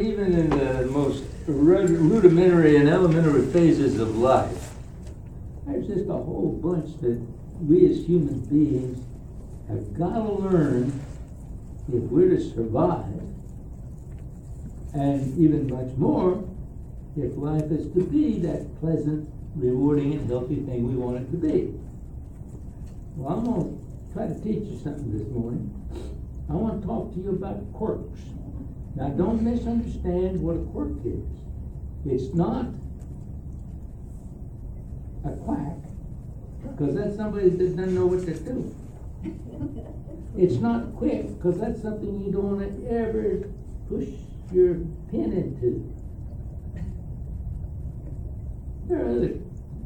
even in the most rudimentary and elementary phases of life, there's just a whole bunch that we as human beings have got to learn if we're to survive, and even much more if life is to be that pleasant, rewarding, and healthy thing we want it to be. Well, I'm going to try to teach you something this morning. I want to talk to you about quirks. Now, don't misunderstand what a quirk is. It's not a quack, because that's somebody that doesn't know what they're doing. It's not quick, because that's something you don't want to ever push your pen into. There are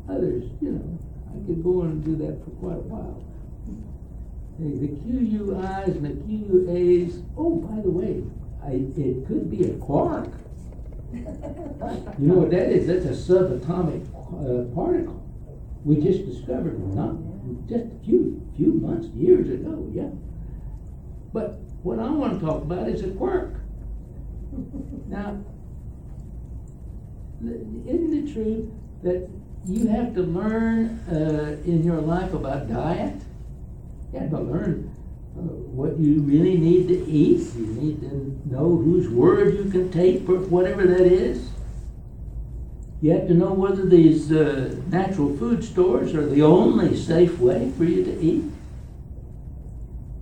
others, I could go on and do that for quite a while. The QUIs and the QUAs, oh, by the way, it could be a quark. You know what that is? That's a subatomic particle. We just discovered not just a few months, years ago, yeah. But what I want to talk about is a quirk. Now, isn't it true that you have to learn in your life about diet? You have to learn what you really need to eat. You need to know whose word you can take for whatever that is. You have to know whether these natural food stores are the only safe way for you to eat.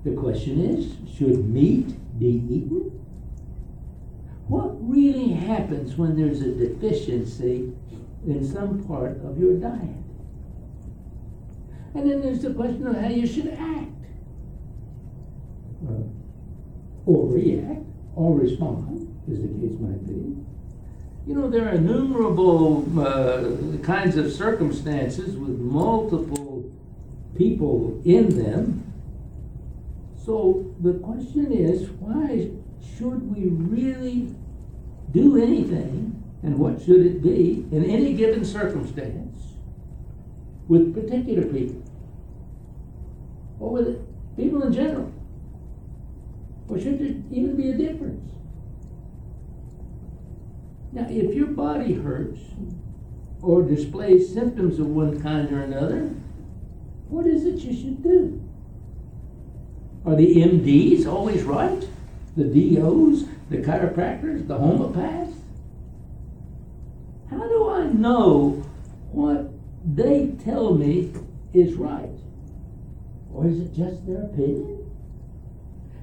The question is, should meat be eaten? What really happens when there's a deficiency in some part of your diet? And then there's the question of how you should act. Or react, or respond, as the case might be. There are innumerable kinds of circumstances with multiple people in them. So the question is, why should we really do anything, and what should it be, in any given circumstance, with particular people, or with people in general? Or should there even be a difference? Now, if your body hurts or displays symptoms of one kind or another, what is it you should do? Are the MDs always right? The DOs, the chiropractors, the homeopaths? How do I know what they tell me is right? Or is it just their opinion?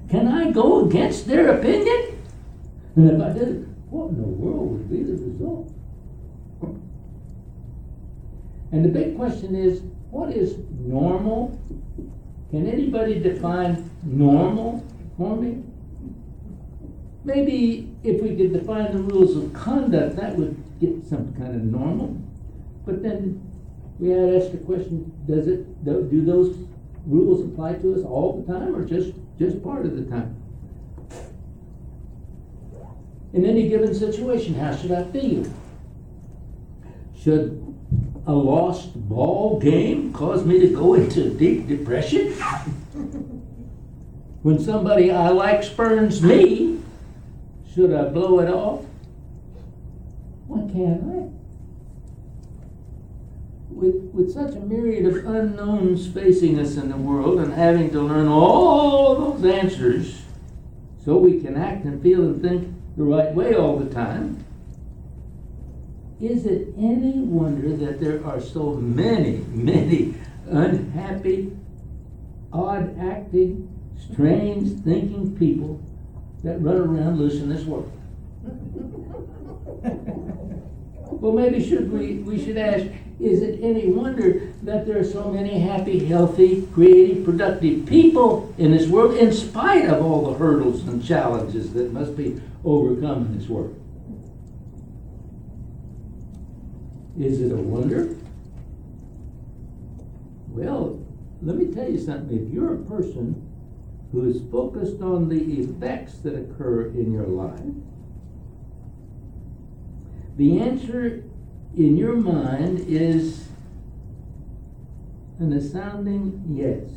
Can I go against their opinion? And if I did, what in the world would be the result? And the big question is, what is normal? Can anybody define normal for me? Maybe if we could define the rules of conduct, that would get some kind of normal. But then we had asked the question, do those rules apply to us all the time, or just part of the time? In any given situation, how should I feel? Should a lost ball game cause me to go into deep depression? When somebody I like spurns me, should I blow it off? Why can't I? With such a myriad of unknowns facing us in the world, and having to learn all those answers so we can act and feel and think the right way all the time, is it any wonder that there are so many unhappy, odd-acting, strange thinking people that run around loose in this world? Well, maybe we should ask, is it any wonder that there are so many happy, healthy, creative, productive people in this world, in spite of all the hurdles and challenges that must be overcome in this world? Is it a wonder? Well, let me tell you something. If you're a person who is focused on the effects that occur in your life, the answer in your mind is an astounding yes.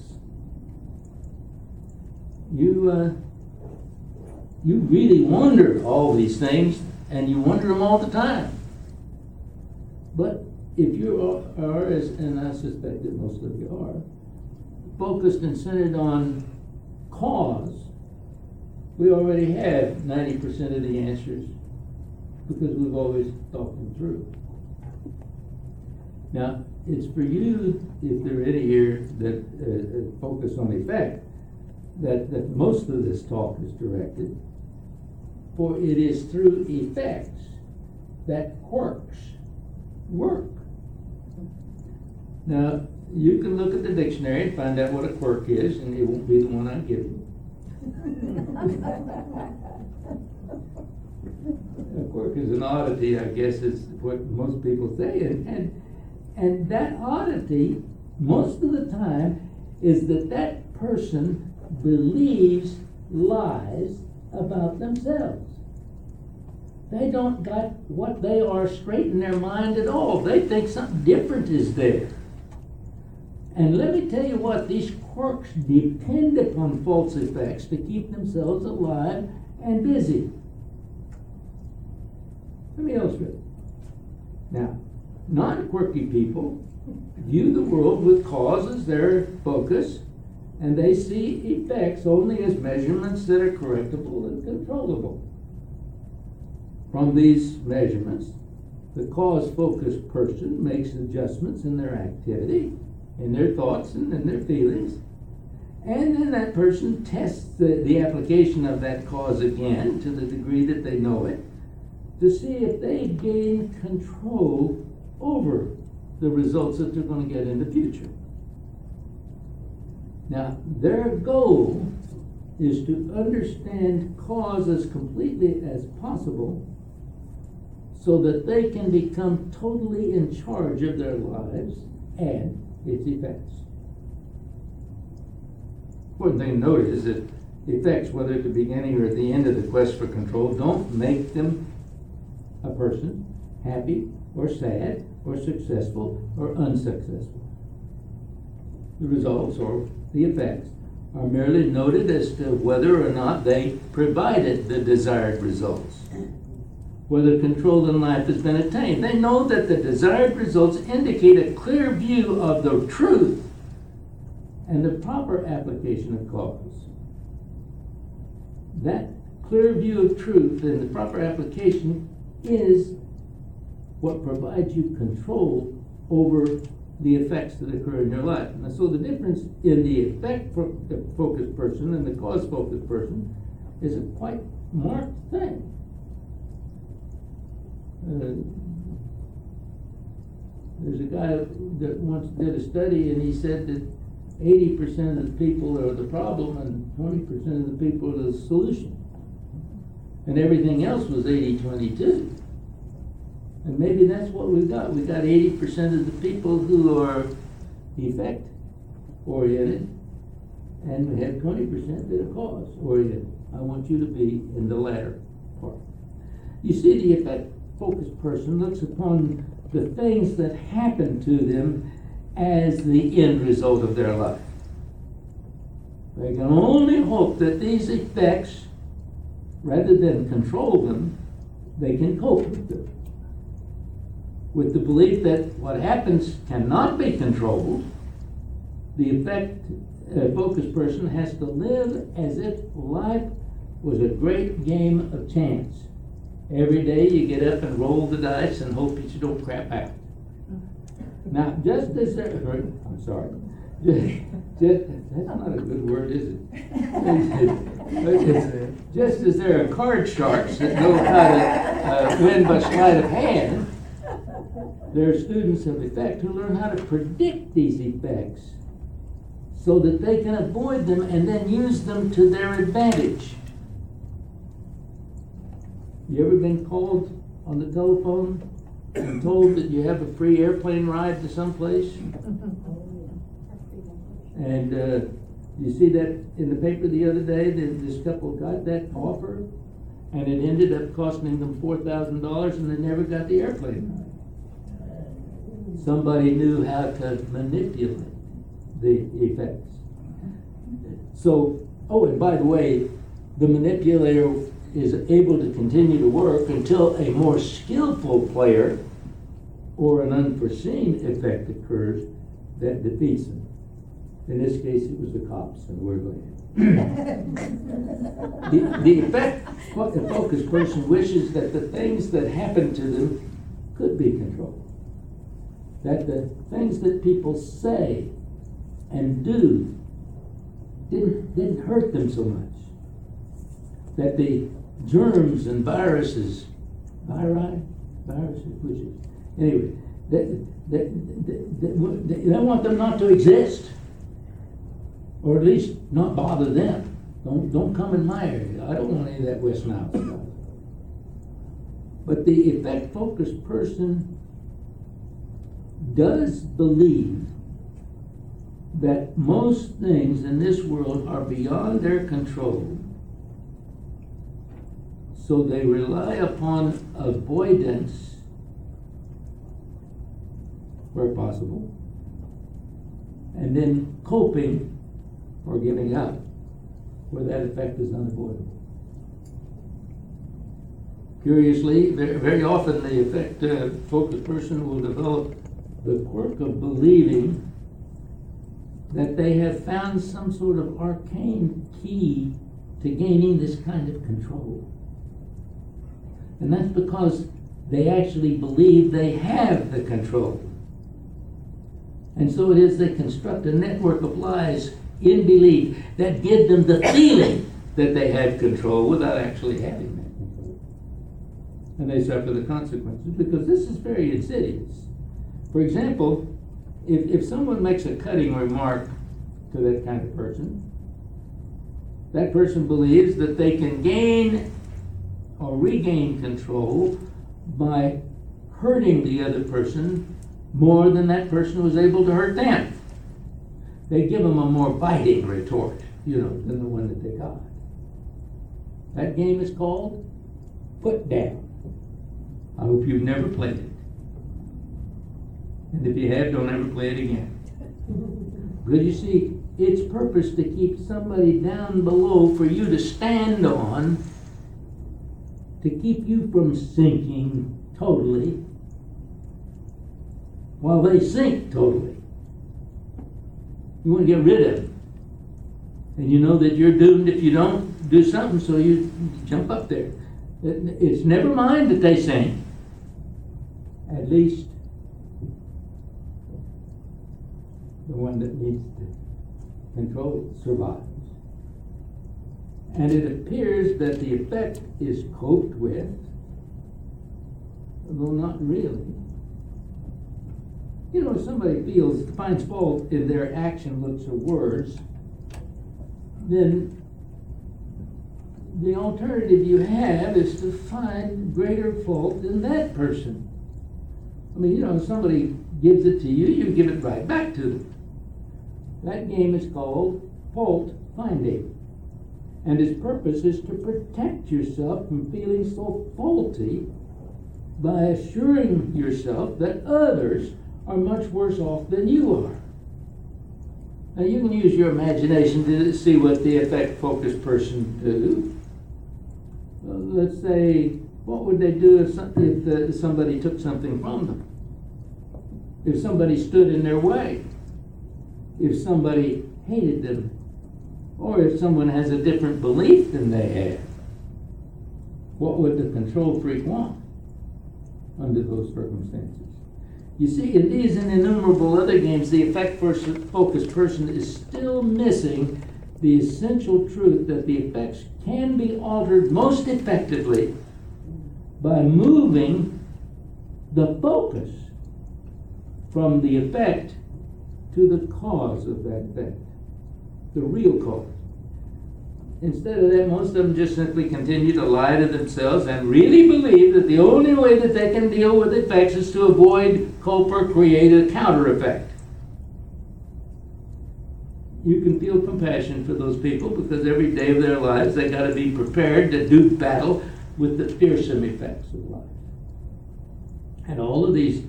you really wonder all these things, and you wonder them all the time. But if you are, as, and I suspect that most of you are, focused and centered on cause, we already have 90% of the answers because we've always thought them through. Now, it's for you, if there are any here that focus on effect, that most of this talk is directed, for it is through effects that quirks work. Now, you can look at the dictionary and find out what a quirk is, and it won't be the one I give you. A quirk is an oddity, I guess, is what most people say, and that oddity, most of the time, is that person believes lies about themselves. They don't got what they are straight in their mind at all. They think something different is there. And let me tell you what, these quirks depend upon false effects to keep themselves alive and busy. Let me illustrate. Now, non-quirky people view the world with cause as their focus, and they see effects only as measurements that are correctable and controllable. From these measurements, the cause-focused person makes adjustments in their activity, in their thoughts, and in their feelings, and then that person tests the application of that cause again to the degree that they know it, to see if they gain control over the results that they're going to get in the future. Now, their goal is to understand cause as completely as possible so that they can become totally in charge of their lives and its effects. Important thing to note is that effects, whether at the beginning or at the end of the quest for control, don't make them a person happy or sad or successful or unsuccessful. The results or the effects are merely noted as to whether or not they provided the desired results, whether control in life has been attained. They know that the desired results indicate a clear view of the truth and the proper application of cause. That clear view of truth and the proper application is what provides you control over the effects that occur in your life. And so the difference in the effect-focused person and the cause-focused person is a quite marked thing. There's a guy that once did a study, and he said that 80% of the people are the problem and 20% of the people are the solution. And everything else was 80-22. And maybe that's what we've got. We've got 80% of the people who are effect-oriented, and we have 20% that are cause-oriented. I want you to be in the latter part. You see, the effect-focused person looks upon the things that happen to them as the end result of their life. They can only hope that these effects, rather than control them, they can cope with them, with the belief that what happens cannot be controlled. The effect-focused person has to live as if life was a great game of chance. Every day you get up and roll the dice and hope that you don't crap out. Now, just as there, I'm sorry, that's not a good word, is it? Just as there are card sharks that know how to win by sleight of hand, there are students of effect who learn how to predict these effects so that they can avoid them and then use them to their advantage. You ever been called on the telephone and told that you have a free airplane ride to someplace? And you see that in the paper the other day, that this couple got that offer, and it ended up costing them $4,000, and they never got the airplane ride. Somebody knew how to manipulate the effects. So, oh, and by the way, the manipulator is able to continue to work until a more skillful player or an unforeseen effect occurs that defeats him. In this case, it was the cops, and we're glad. The effect focused person wishes that the things that happen to them could be controlled. That the things that people say and do didn't hurt them so much. That the germs and viruses, which is, anyway, they want them not to exist, or at least not bother them. Don't come in my area. I don't want any of that West Nile stuff. But the effect-focused person does believe that most things in this world are beyond their control, so they rely upon avoidance where possible, and then coping or giving up where that effect is unavoidable. Curiously, very often the effect-focused person will develop the quirk of believing that they have found some sort of arcane key to gaining this kind of control. And that's because they actually believe they have the control. And so it is they construct a network of lies in belief that give them the feeling that they have control without actually having that control. And they suffer the consequences because this is very insidious. For example, if someone makes a cutting remark to that kind of person, that person believes that they can gain or regain control by hurting the other person more than that person was able to hurt them. They give them a more biting retort, than the one that they got. That game is called Put Down. I hope you've never played it. And if you have, don't ever play it again. Because you see, its purpose to keep somebody down below for you to stand on, to keep you from sinking totally, while they sink totally. You want to get rid of them. And you know that you're doomed if you don't do something, so you jump up there. It's never mind that they sink. At least the one that needs to control it survives. And it appears that the effect is coped with, though not really. If somebody finds fault in their action, looks, or words, then the alternative you have is to find greater fault in that person. If somebody gives it to you, you give it right back to them. That game is called fault finding. And its purpose is to protect yourself from feeling so faulty by assuring yourself that others are much worse off than you are. Now you can use your imagination to see what the effect-focused person do. Let's say, what would they do if somebody took something from them? If somebody stood in their way? If somebody hated them? Or if someone has a different belief than they have? What would the control freak want under those circumstances? You see, in these and innumerable other games, the effect-focused person is still missing the essential truth that the effects can be altered most effectively by moving the focus from the effect to the cause of that effect, the real cause. Instead of that, most of them just simply continue to lie to themselves and really believe that the only way that they can deal with effects is to avoid, cope, or create a counter effect. You can feel compassion for those people because every day of their lives they got to be prepared to do battle with the fearsome effects of life. And all of these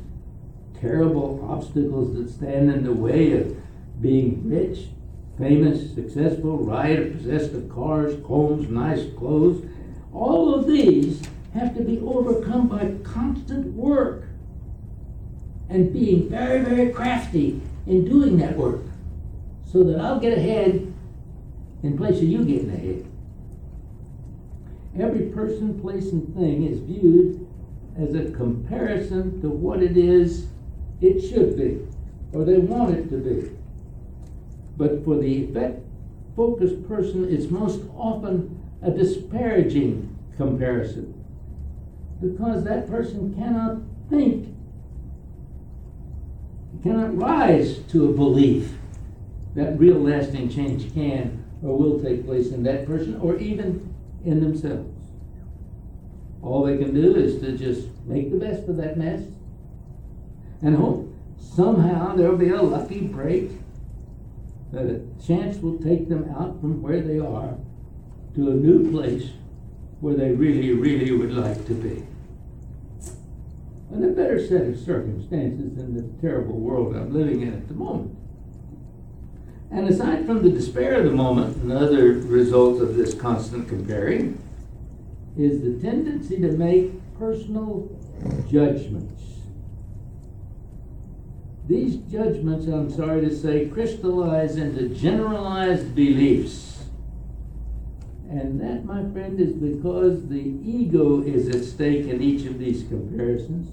terrible obstacles that stand in the way of being rich, famous, successful, right, or possessed of cars, homes, nice clothes, All of these have to be overcome by constant work and being very, very crafty in doing that work so that I'll get ahead in place of you getting ahead. Every person, place, and thing is viewed as a comparison to what it is it should be, or they want it to be. But for the effect-focused person, it's most often a disparaging comparison, because that person cannot think, cannot rise to a belief that real lasting change can or will take place in that person or even in themselves. All they can do is to just make the best of that mess and hope somehow there'll be a lucky break, that a chance will take them out from where they are to a new place where they really, really would like to be. And a better set of circumstances than the terrible world I'm living in at the moment. And aside from the despair of the moment, another result of this constant comparing is the tendency to make personal judgments. These judgments, I'm sorry to say, crystallize into generalized beliefs. And that, my friend, is because the ego is at stake in each of these comparisons.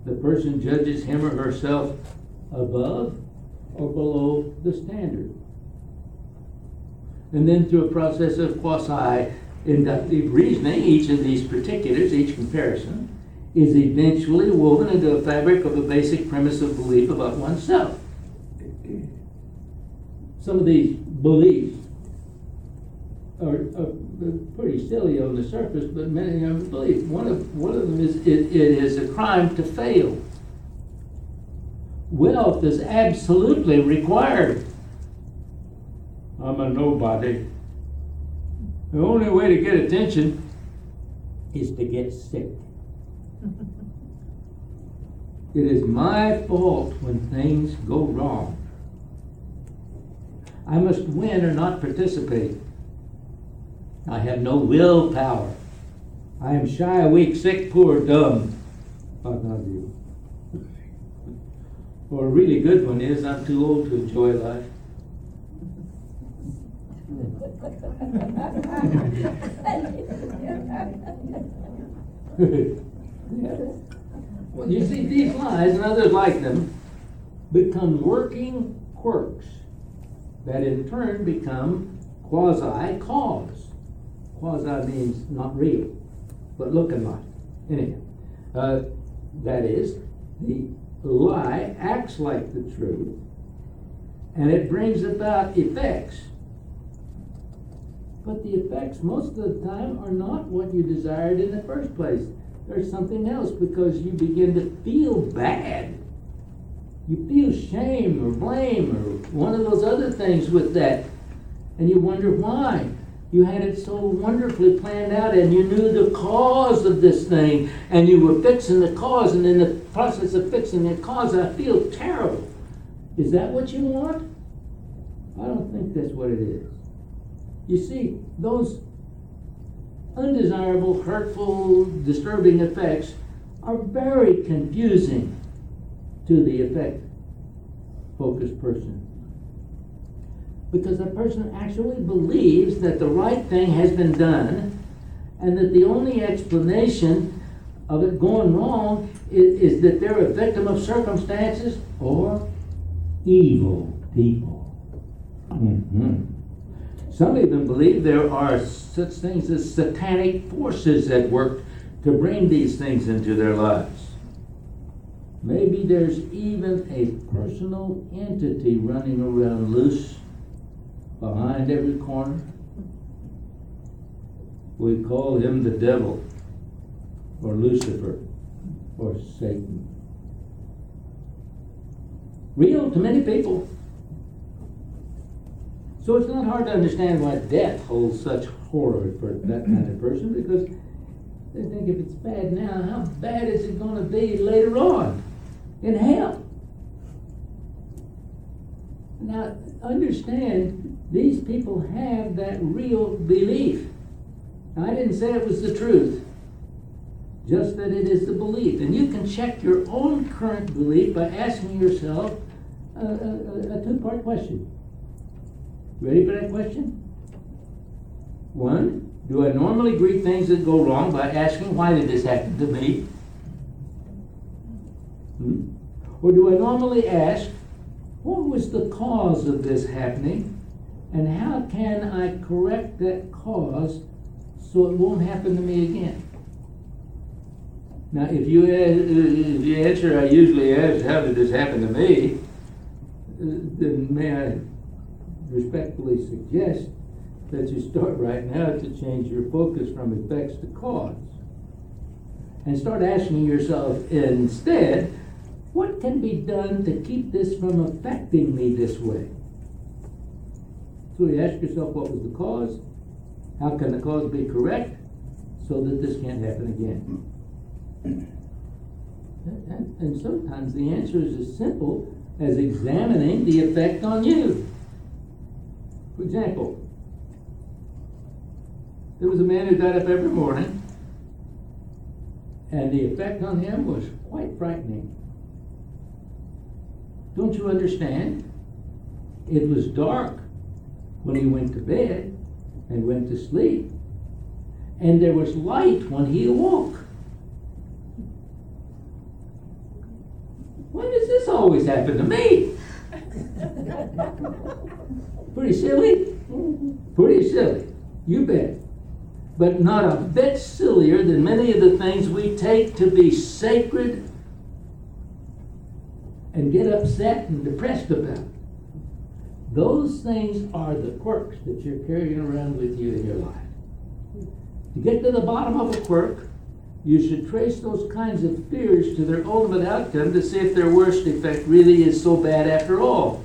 The person judges him or herself above or below the standard. And then through a process of quasi-inductive reasoning, each of these particulars, each comparison, is eventually woven into a fabric of a basic premise of belief about oneself. Some of these beliefs are pretty silly on the surface, but many of them believe. One of them is it is a crime to fail. Wealth is absolutely required. I'm a nobody. The only way to get attention is to get sick. It is my fault when things go wrong. I must win or not participate. I have no willpower. I am shy, weak, sick, poor, dumb. But not you. Or a really good one is, I'm too old to enjoy life. Well, you see, these lies and others like them become working quirks that in turn become quasi-cause. Quasi means not real, but looking like. Anyhow, that is, the lie acts like the truth, and it brings about effects. But the effects most of the time are not what you desired in the first place. There's something else, because you begin to feel bad. You feel shame or blame or one of those other things with that. And you wonder why. You had it so wonderfully planned out and you knew the cause of this thing and you were fixing the cause, and in the process of fixing the cause, I feel terrible. Is that what you want? I don't think that's what it is. You see, those undesirable, hurtful, disturbing effects are very confusing to the effect-focused person. Because the person actually believes that the right thing has been done and that the only explanation of it going wrong is that they're a victim of circumstances or evil people. Mm-hmm. Some even believe there are such things as satanic forces at work to bring these things into their lives. Maybe there's even a personal entity running around loose behind every corner. We call him the devil, or Lucifer, or Satan. Real to many people. So it's not hard to understand why death holds such horror for that kind of person, because they think if it's bad now, how bad is it going to be later on in hell? Now, understand, these people have that real belief. Now, I didn't say it was the truth, just that it is the belief. And you can check your own current belief by asking yourself a two-part question. Ready for that question? 1, do I normally greet things that go wrong by asking, why did this happen to me? Or do I normally ask, what was the cause of this happening, and how can I correct that cause so it won't happen to me again? Now, if you answer, I usually ask, how did this happen to me? Then may I respectfully suggest that you start right now to change your focus from effects to cause. And start asking yourself instead, what can be done to keep this from affecting me this way? So you ask yourself, what was the cause? How can the cause be correct so that this can't happen again? And sometimes the answer is as simple as examining the effect on you. For example, there was a man who got up every morning, and the effect on him was quite frightening. Don't you understand? It was dark when he went to bed and went to sleep, and there was light when he awoke. Why does this always happen to me? Pretty silly? Pretty silly. You bet. But not a bit sillier than many of the things we take to be sacred and get upset and depressed about. Those things are the quirks that you're carrying around with you in your life. To get to the bottom of a quirk, you should trace those kinds of fears to their ultimate outcome to see if their worst effect really is so bad after all.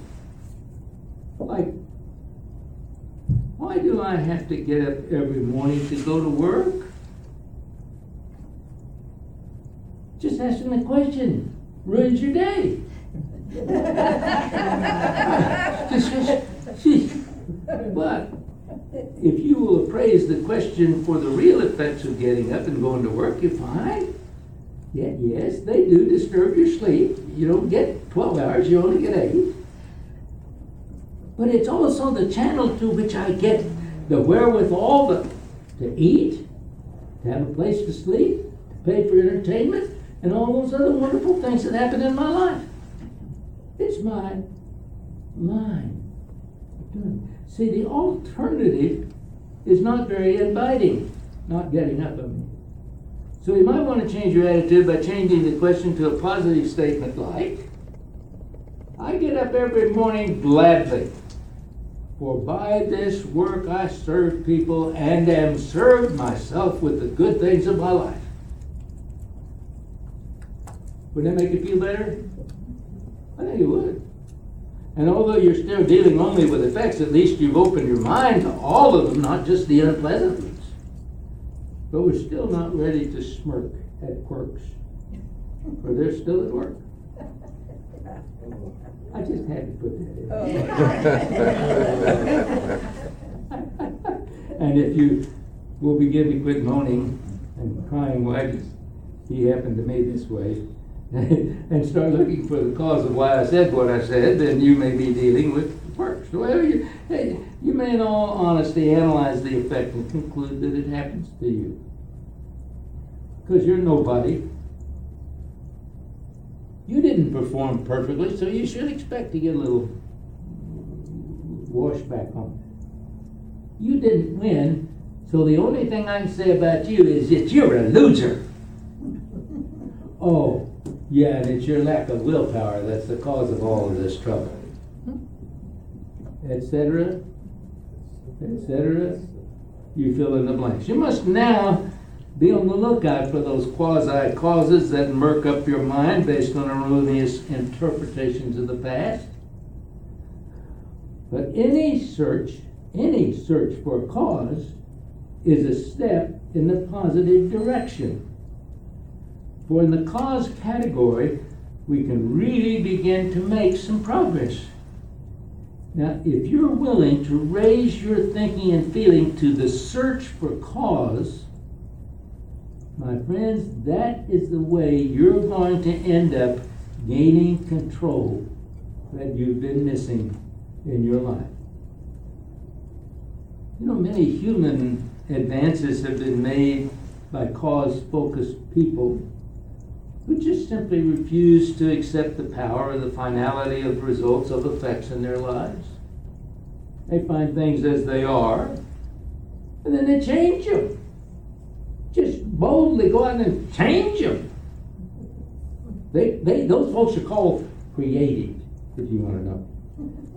Like, why do I have to get up every morning to go to work? Just asking the question ruins your day. But if you will appraise the question for the real effects of getting up and going to work, you find that yes, they do disturb your sleep. You don't get 12 hours, you only get 8. But it's also the channel to which I get the wherewithal to eat, to have a place to sleep, to pay for entertainment, and all those other wonderful things that happen in my life. It's my line. See, the alternative is not very inviting, not getting up. So you might want to change your attitude by changing the question to a positive statement like, I get up every morning gladly, for by this work I serve people and am served myself with the good things of my life. Would that make you feel better? I think it would. And although you're still dealing only with effects, at least you've opened your mind to all of them, not just the unpleasant ones. But we're still not ready to smirk at quirks, for they're still at work. I just had to put that in. And if you will begin to quit moaning and crying, why does he happen to me this way? And start looking for the cause of why I said what I said, then you may be dealing with quirks. Well, you may in all honesty analyze the effect and conclude that it happens to you. Because you're nobody. You didn't perform perfectly, so you should expect to get a little wash back on it. You didn't win, so the only thing I can say about you is that you're a loser. Oh, yeah, and it's your lack of willpower that's the cause of all of this trouble. Etc. Etc. You fill in the blanks. You must now be on the lookout for those quasi-causes that murk up your mind based on erroneous interpretations of the past. But any search for a cause is a step in the positive direction. For in the cause category, we can really begin to make some progress. Now, if you're willing to raise your thinking and feeling to the search for cause, my friends, that is the way you're going to end up gaining control that you've been missing in your life. You know, many human advances have been made by cause-focused people who just simply refuse to accept the power or the finality of results of effects in their lives. They find things as they are, and then they change them. Just boldly go out and change them. Those folks are called creative, if you want to know.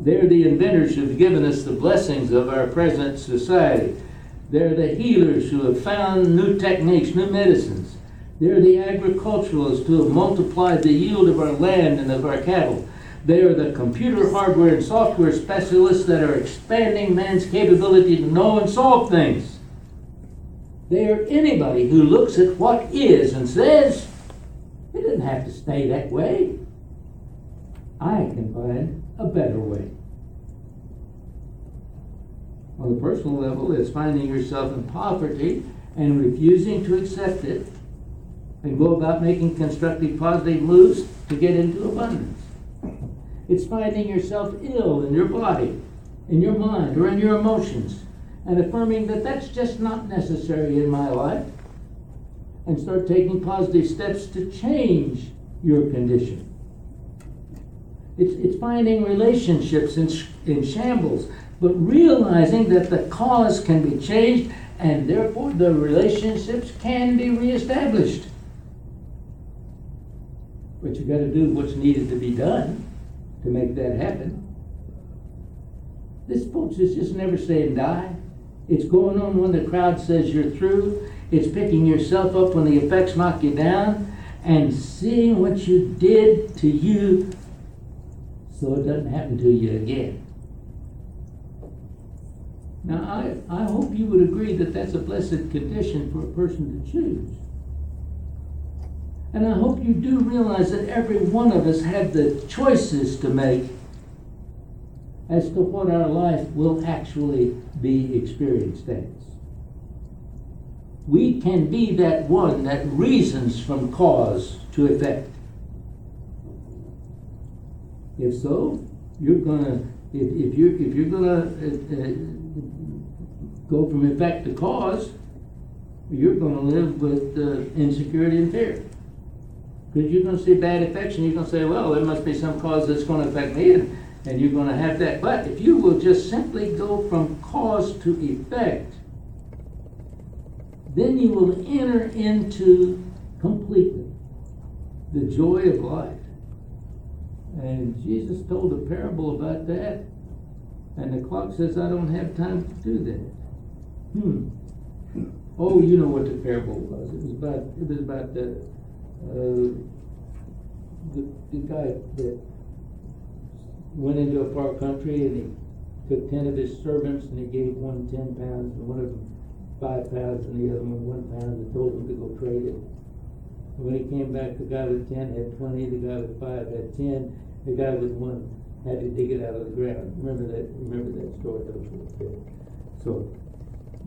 They're the inventors who've given us the blessings of our present society. They're the healers who have found new techniques, new medicines. They're the agriculturalists who have multiplied the yield of our land and of our cattle. They are the computer hardware and software specialists that are expanding man's capability to know and solve things. They are anybody who looks at what is and says, it doesn't have to stay that way. I can find a better way. On the personal level, it's finding yourself in poverty and refusing to accept it and go about making constructive, positive moves to get into abundance. It's finding yourself ill in your body, in your mind, or in your emotions, and affirming that that's just not necessary in my life, and start taking positive steps to change your condition. It's finding relationships in shambles, but realizing that the cause can be changed, and therefore the relationships can be reestablished. But you got to do what's needed to be done to make that happen. This, folks, is just never say and die. It's going on when the crowd says you're through. It's picking yourself up when the effects knock you down and seeing what you did to you so it doesn't happen to you again. Now, I hope you would agree that that's a blessed condition for a person to choose. And I hope you do realize that every one of us have the choices to make as to what our life will actually be experienced as. We can be that one that reasons from cause to effect. If so, you're gonna, if you're gonna go from effect to cause, you're gonna live with insecurity and fear. Because you're going to see bad effects and you're going to say, well, there must be some cause that's going to affect me, and you're going to have that. But if you will just simply go from cause to effect, then you will enter into completely the joy of life. And Jesus told a parable about that, and the clock says I don't have time to do that. Oh, you know what the parable was. It was about the guy that went into a far country and he took 10 of his servants and he gave one 10 pounds and one of them 5 pounds and the other one 1 pound and told him to go trade it. And when he came back, the guy with 10 had 20, the guy with 5 had 10, the guy with 1 had to dig it out of the ground. Remember that story? That was really good. So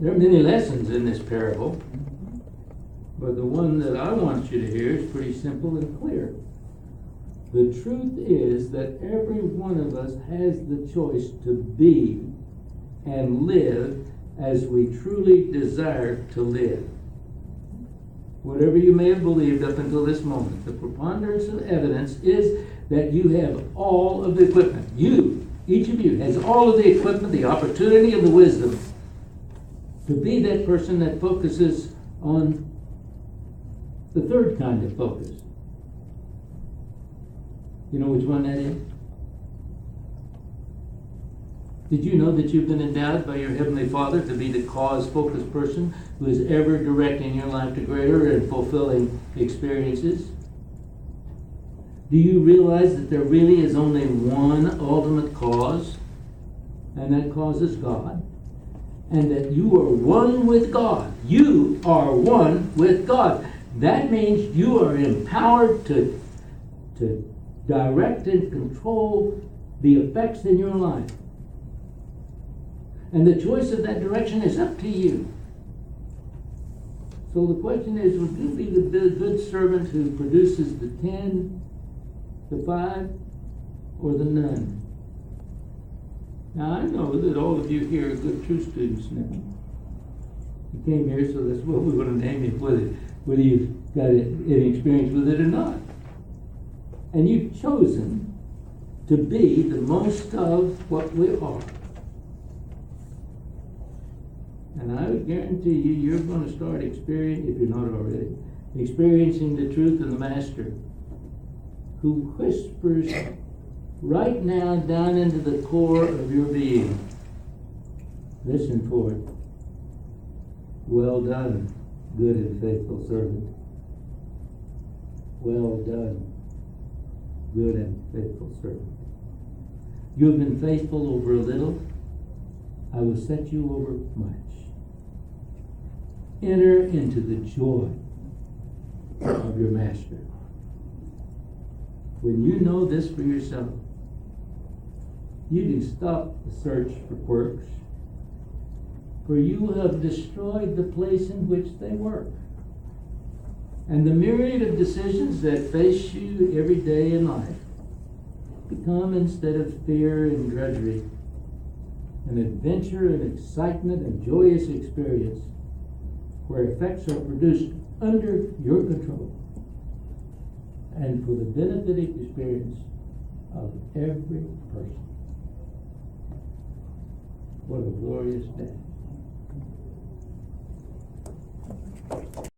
there are many lessons in this parable. But the one that I want you to hear is pretty simple and clear. The truth is that every one of us has the choice to be and live as we truly desire to live. Whatever you may have believed up until this moment, the preponderance of evidence is that you have all of the equipment. You, each of you, has all of the equipment, the opportunity, and the wisdom to be that person that focuses on the third kind of focus. You know which one that is? Did you know that you've been endowed by your Heavenly Father to be the cause-focused person who is ever directing your life to greater and fulfilling experiences? Do you realize that there really is only one ultimate cause, and that cause is God? And that you are one with God. You are one with God. That means you are empowered to direct and control the effects in your life. And the choice of that direction is up to you. So the question is, would you be the good servant who produces the 10, the 5, or the none? Now, I know that all of you here are good true students now. You came here, so that's what we're going to name it, whether you've got any experience with it or not. And you've chosen to be the most of what we are. And I would guarantee you, you're going to start experiencing, if you're not already, experiencing the truth of the Master, who whispers right now down into the core of your being. Listen for it. Well done, good and faithful servant. Well done, good and faithful servant. You have been faithful over a little. I will set you over much. Enter into the joy of your Master. When you know this for yourself, you can stop the search for quirks, for you have destroyed the place in which they work. And the myriad of decisions that face you every day in life become, instead of fear and drudgery, an adventure and excitement and joyous experience where effects are produced under your control and for the benefiting experience of every person. What a glorious day.